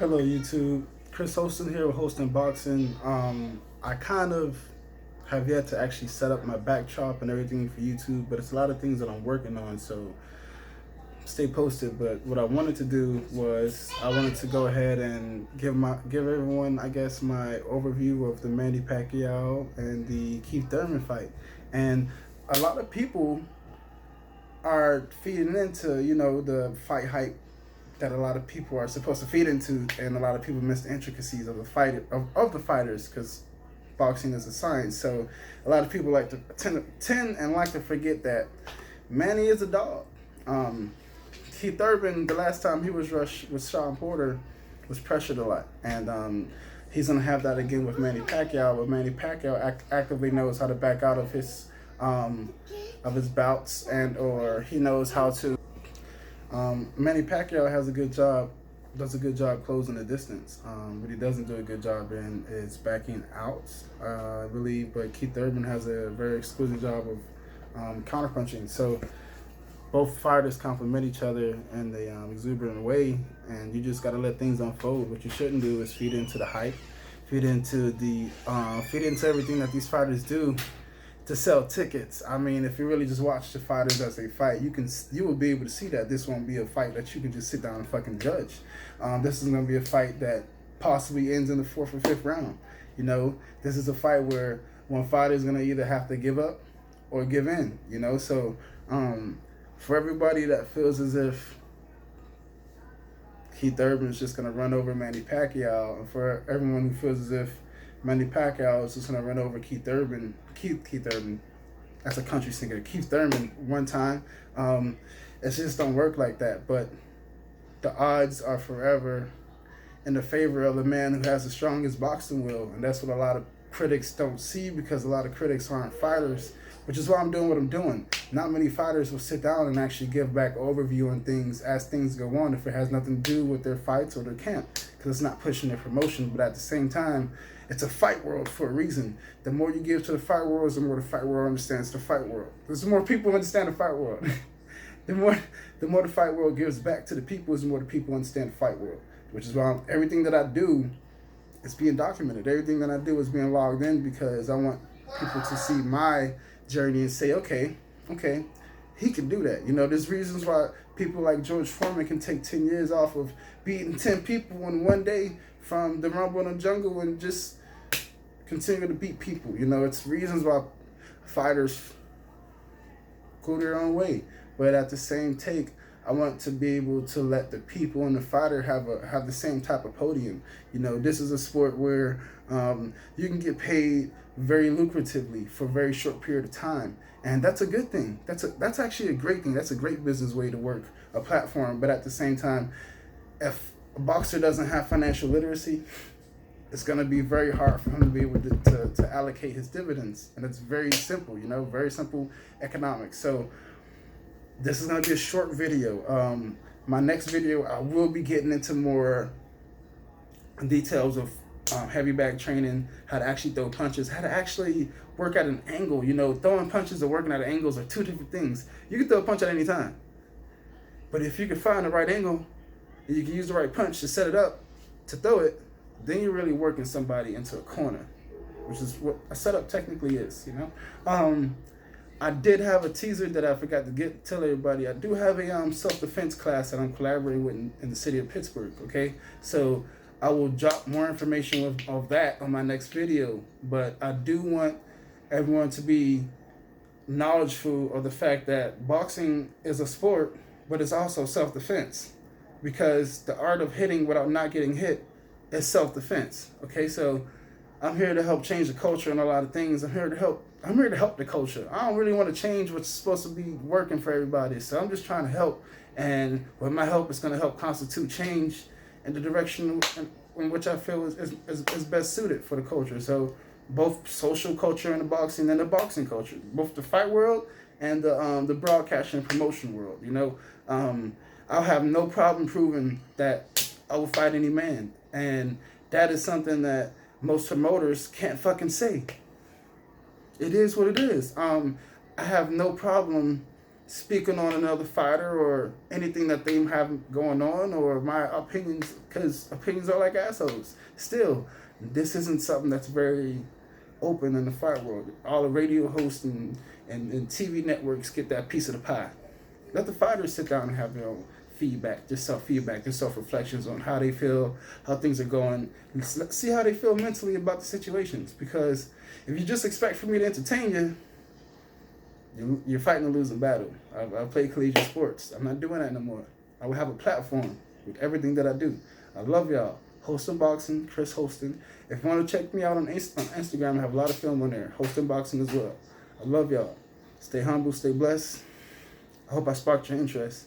Hello YouTube, Chris Holston here with HolstonBoxing. I kind of have yet to actually set up my backdrop and everything for YouTube, but it's a lot of things that I'm working on, so stay posted. But what I wanted to do was I wanted to go ahead and give everyone, I guess, my overview of the Manny Pacquiao and the Keith Thurman fight. And a lot of people are feeding into, the fight hype that a lot of people are supposed to feed into, and a lot of people miss the intricacies of the fighters, because boxing is a science. So a lot of people like to tend and like to forget that Manny is a dog. Keith Thurman, the last time he was rushed with Sean Porter, was pressured a lot, and he's gonna have that again with Manny Pacquiao. But Manny Pacquiao actively knows how to back out of his bouts, and or he knows how to. Manny Pacquiao does a good job closing the distance. What he doesn't do a good job in is backing out, I believe. But Keith Thurman has a very exquisite job of counterpunching. So both fighters complement each other in the exuberant way, and you just got to let things unfold. What you shouldn't do is feed into the hype, feed into everything that these fighters do to sell tickets. I mean, if you really just watch the fighters as they fight, you will be able to see that this won't be a fight that you can just sit down and fucking judge. This is going to be a fight that possibly ends in the 4th or 5th round. This is a fight where one fighter is going to either have to give up or give in. So for everybody that feels as if Keith Thurman is just going to run over Manny Pacquiao, and for everyone who feels as if Manny Pacquiao is just going to run over Keith Thurman. That's a country singer. Keith Thurman one time. It just don't work like that. But the odds are forever in the favor of the man who has the strongest boxing will. And that's what a lot of critics don't see, because a lot of critics aren't fighters, which is why I'm doing what I'm doing. Not many fighters will sit down and actually give back overview on things as things go on if it has nothing to do with their fights or their camp, because it's not pushing their promotion. But at the same time, it's a fight world for a reason. The more you give to the fight world, the more the fight world understands the fight world. There's more people understand the fight world. the more the fight world gives back to the people, the more the people understand the fight world. Which is why everything that I do is being documented. Everything that I do is being logged in, because I want people to see my journey and say, okay, he can do that. There's reasons why people like George Foreman can take 10 years off of beating 10 people in one day from the Rumble in the Jungle and just continue to beat people. It's reasons why fighters go their own way. But at the same take, I want to be able to let the people and the fighter have the same type of podium. This is a sport where you can get paid very lucratively for a very short period of time, and that's a good thing. That's actually a great thing. That's a great business way to work a platform. But at the same time, if a boxer doesn't have financial literacy, it's going to be very hard for him to be able to allocate his dividends. And it's very simple, very simple economics. So this is going to be a short video. My next video, I will be getting into more details of heavy bag training, how to actually throw punches, how to actually work at an angle. Throwing punches and working at angles are two different things. You can throw a punch at any time, but if you can find the right angle and you can use the right punch to set it up to throw it, then you're really working somebody into a corner, which is what a setup technically is. I did have a teaser that I forgot to tell everybody. I do have a self-defense class that I'm collaborating with in the city of Pittsburgh. Okay, so I will drop more information of that on my next video. But I do want everyone to be knowledgeable of the fact that boxing is a sport, but it's also self-defense, because the art of hitting without not getting hit is self-defense. Okay, so I'm here to help change the culture and a lot of things. I'm here to help the culture. I don't really want to change what's supposed to be working for everybody. So I'm just trying to help, and with my help, it's going to help constitute change in the direction in which I feel is best suited for the culture. So both social culture and the boxing culture, both the fight world and the broadcast and promotion world. I'll have no problem proving that I will fight any man, and that is something that most promoters can't fucking say. It is what it is. I have no problem speaking on another fighter or anything that they have going on, or my opinions, because opinions are like assholes. Still, this isn't something that's very open in the fight world. All the radio hosts and TV networks get that piece of the pie. Let the fighters sit down and have their own feedback, just self-feedback, just self-reflections on how they feel, how things are going. See how they feel mentally about the situations. Because if you just expect for me to entertain you, you're fighting a losing battle. I play collegiate sports. I'm not doing that no more. I will have a platform with everything that I do. I love y'all. HolstonBoxing, Chris Holston. If you want to check me out on Instagram, I have a lot of film on there. HolstonBoxing as well. I love y'all. Stay humble, stay blessed. I hope I sparked your interest.